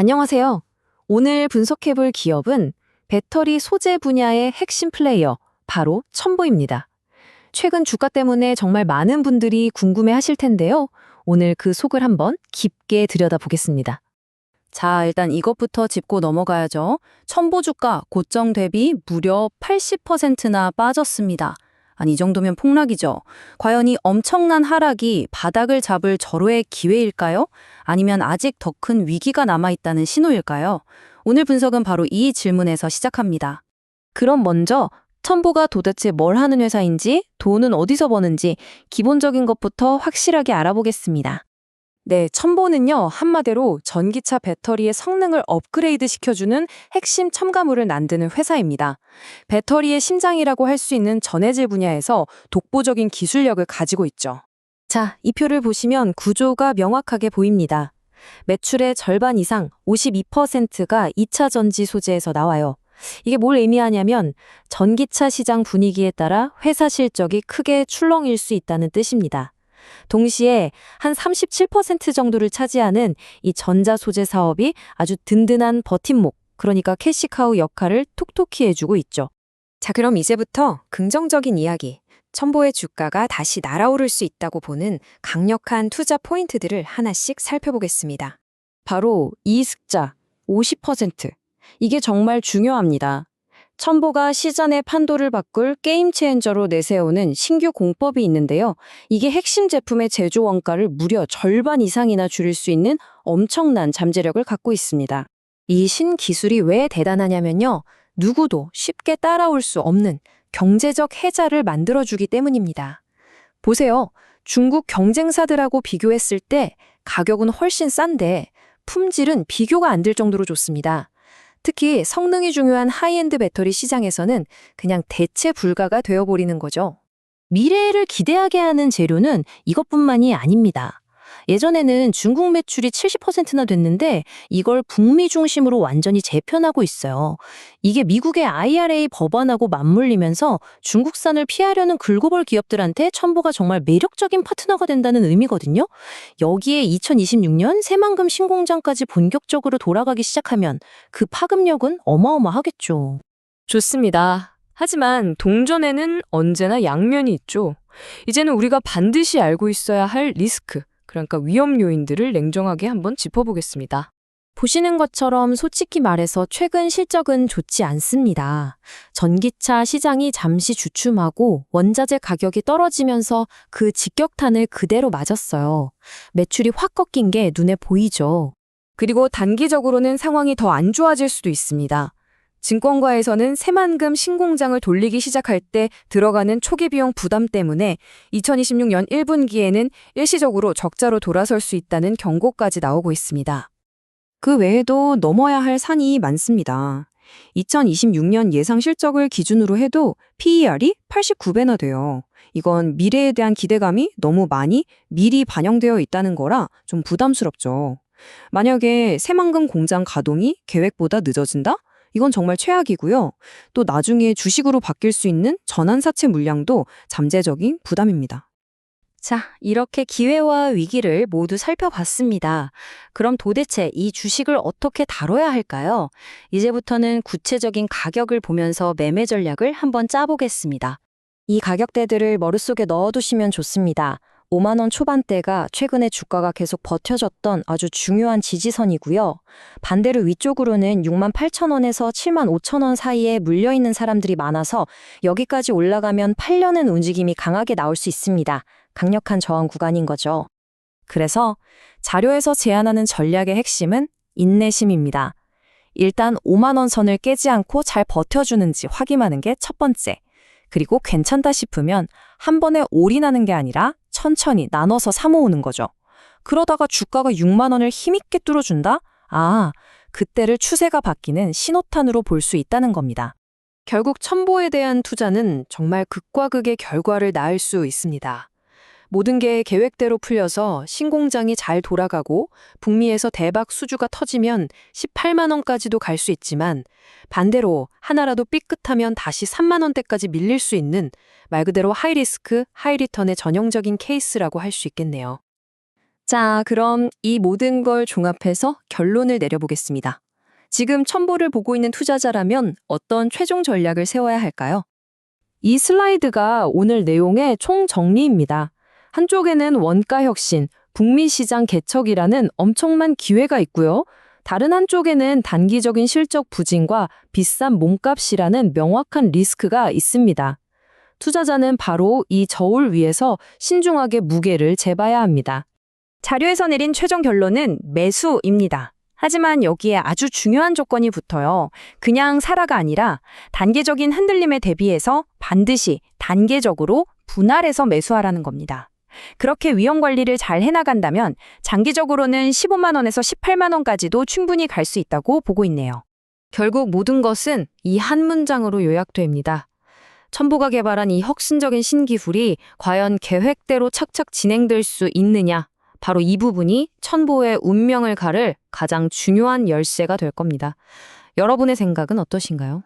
안녕하세요. 오늘 분석해볼 기업은 배터리 소재 분야의 핵심 플레이어, 바로 첨보입니다. 최근 주가 때문에 정말 많은 분들이 궁금해 하실 텐데요. 오늘 그 속을 한번 깊게 들여다보겠습니다. 자, 일단 이것부터 짚고 넘어가야죠. 첨보 주가 고점 대비 무려 80%나 빠졌습니다. 아니, 이 정도면 폭락이죠. 과연 이 엄청난 하락이 바닥을 잡을 절호의 기회일까요? 아니면 아직 더 큰 위기가 남아있다는 신호일까요? 오늘 분석은 바로 이 질문에서 시작합니다. 그럼 먼저 첨보가 도대체 뭘 하는 회사인지, 돈은 어디서 버는지 기본적인 것부터 확실하게 알아보겠습니다. 네, 첨보는요, 한마디로 전기차 배터리의 성능을 업그레이드 시켜주는 핵심 첨가물을 만드는 회사입니다. 배터리의 심장이라고 할 수 있는 전해질 분야에서 독보적인 기술력을 가지고 있죠. 자, 이 표를 보시면 구조가 명확하게 보입니다. 매출의 절반 이상 52%가 2차 전지 소재에서 나와요. 이게 뭘 의미하냐면 전기차 시장 분위기에 따라 회사 실적이 크게 출렁일 수 있다는 뜻입니다. 동시에 한 37% 정도를 차지하는 이 전자 소재 사업이 아주 든든한 버팀목, 그러니까 캐시카우 역할을 톡톡히 해주고 있죠. 자, 그럼 이제부터 긍정적인 이야기, 첨보의 주가가 다시 날아오를 수 있다고 보는 강력한 투자 포인트들을 하나씩 살펴보겠습니다. 바로 이 숫자, 50%. 이게 정말 중요합니다. 첨보가 시장의 판도를 바꿀 게임 체인저로 내세우는 신규 공법이 있는데요. 이게 핵심 제품의 제조 원가를 무려 절반 이상이나 줄일 수 있는 엄청난 잠재력을 갖고 있습니다. 이 신기술이 왜 대단하냐면요. 누구도 쉽게 따라올 수 없는 경제적 혜자를 만들어주기 때문입니다. 보세요. 중국 경쟁사들하고 비교했을 때 가격은 훨씬 싼데 품질은 비교가 안 될 정도로 좋습니다. 특히 성능이 중요한 하이엔드 배터리 시장에서는 그냥 대체 불가가 되어버리는 거죠. 미래를 기대하게 하는 재료는 이것뿐만이 아닙니다. 예전에는 중국 매출이 70%나 됐는데 이걸 북미 중심으로 완전히 재편하고 있어요. 이게 미국의 IRA 법안하고 맞물리면서 중국산을 피하려는 글로벌 기업들한테 첨보가 정말 매력적인 파트너가 된다는 의미거든요. 여기에 2026년 새만금 신공장까지 본격적으로 돌아가기 시작하면 그 파급력은 어마어마하겠죠. 좋습니다. 하지만 동전에는 언제나 양면이 있죠. 이제는 우리가 반드시 알고 있어야 할 리스크, 그러니까 위험 요인들을 냉정하게 한번 짚어보겠습니다. 보시는 것처럼 솔직히 말해서 최근 실적은 좋지 않습니다. 전기차 시장이 잠시 주춤하고 원자재 가격이 떨어지면서 그 직격탄을 그대로 맞았어요. 매출이 확 꺾인 게 눈에 보이죠. 그리고 단기적으로는 상황이 더 안 좋아질 수도 있습니다. 증권가에서는 새만금 신공장을 돌리기 시작할 때 들어가는 초기 비용 부담 때문에 2026년 1분기에는 일시적으로 적자로 돌아설 수 있다는 경고까지 나오고 있습니다. 그 외에도 넘어야 할 산이 많습니다. 2026년 예상 실적을 기준으로 해도 PER이 89배나 돼요. 이건 미래에 대한 기대감이 너무 많이 미리 반영되어 있다는 거라 좀 부담스럽죠. 만약에 새만금 공장 가동이 계획보다 늦어진다? 이건 정말 최악이고요. 또 나중에 주식으로 바뀔 수 있는 전환사채 물량도 잠재적인 부담입니다. 자, 이렇게 기회와 위기를 모두 살펴봤습니다. 그럼 도대체 이 주식을 어떻게 다뤄야 할까요? 이제부터는 구체적인 가격을 보면서 매매 전략을 한번 짜보겠습니다. 이 가격대들을 머릿속에 넣어두시면 좋습니다. 5만 원 초반대가 최근에 주가가 계속 버텨줬던 아주 중요한 지지선이고요. 반대로 위쪽으로는 6만 8천 원에서 7만 5천 원 사이에 물려있는 사람들이 많아서 여기까지 올라가면 팔려는 움직임이 강하게 나올 수 있습니다. 강력한 저항 구간인 거죠. 그래서 자료에서 제안하는 전략의 핵심은 인내심입니다. 일단 5만 원 선을 깨지 않고 잘 버텨주는지 확인하는 게 첫 번째. 그리고 괜찮다 싶으면 한 번에 올인하는 게 아니라 천천히 나눠서 사모으는 거죠. 그러다가 주가가 6만 원을 힘있게 뚫어준다? 아, 그때를 추세가 바뀌는 신호탄으로 볼 수 있다는 겁니다. 결국 첨보에 대한 투자는 정말 극과 극의 결과를 낳을 수 있습니다. 모든 게 계획대로 풀려서 신공장이 잘 돌아가고 북미에서 대박 수주가 터지면 18만 원까지도 갈 수 있지만 반대로 하나라도 삐끗하면 다시 3만 원대까지 밀릴 수 있는 말 그대로 하이리스크, 하이리턴의 전형적인 케이스라고 할 수 있겠네요. 자, 그럼 이 모든 걸 종합해서 결론을 내려보겠습니다. 지금 첨보를 보고 있는 투자자라면 어떤 최종 전략을 세워야 할까요? 이 슬라이드가 오늘 내용의 총정리입니다. 한쪽에는 원가 혁신, 북미 시장 개척이라는 엄청난 기회가 있고요. 다른 한쪽에는 단기적인 실적 부진과 비싼 몸값이라는 명확한 리스크가 있습니다. 투자자는 바로 이 저울 위에서 신중하게 무게를 재봐야 합니다. 자료에서 내린 최종 결론은 매수입니다. 하지만 여기에 아주 중요한 조건이 붙어요. 그냥 사라가 아니라 단계적인 흔들림에 대비해서 반드시 단계적으로 분할해서 매수하라는 겁니다. 그렇게 위험 관리를 잘 해나간다면 장기적으로는 15만 원에서 18만 원까지도 충분히 갈 수 있다고 보고 있네요. 결국 모든 것은 이 한 문장으로 요약됩니다. 첨보가 개발한 이 혁신적인 신기술이 과연 계획대로 착착 진행될 수 있느냐? 바로 이 부분이 첨보의 운명을 가를 가장 중요한 열쇠가 될 겁니다. 여러분의 생각은 어떠신가요?